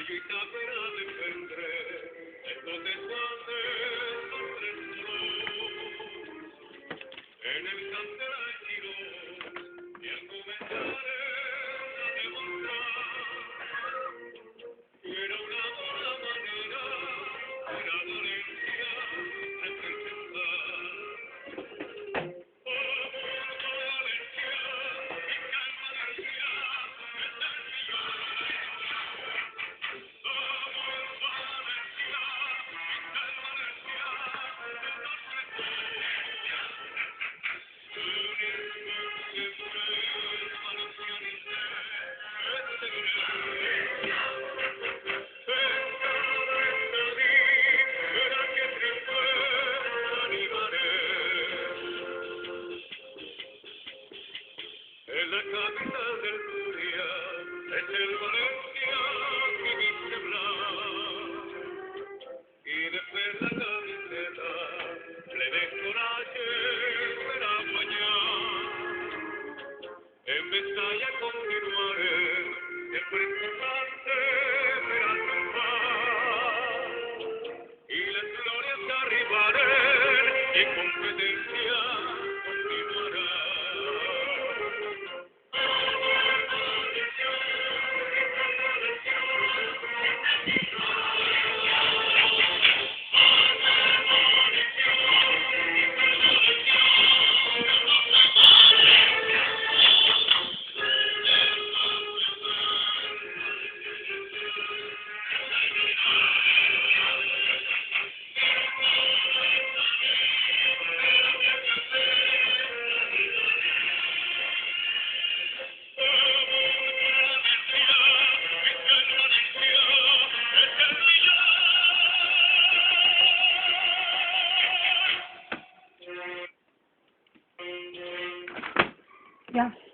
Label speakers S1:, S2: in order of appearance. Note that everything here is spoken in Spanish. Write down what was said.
S1: Gallita para defender, entonces en el cante la Girón, y al comenzar a demostrar que era una buena manera, una dolencia representar. En la capital del Turia, es el Valencia que viste hablar. Y después la camiseta, le ves coraje per a guanyar. En Mestalla continuarem, sempre importante per a triomfar. Y las glorias arribarán, y en competencia continuará.
S2: Ya.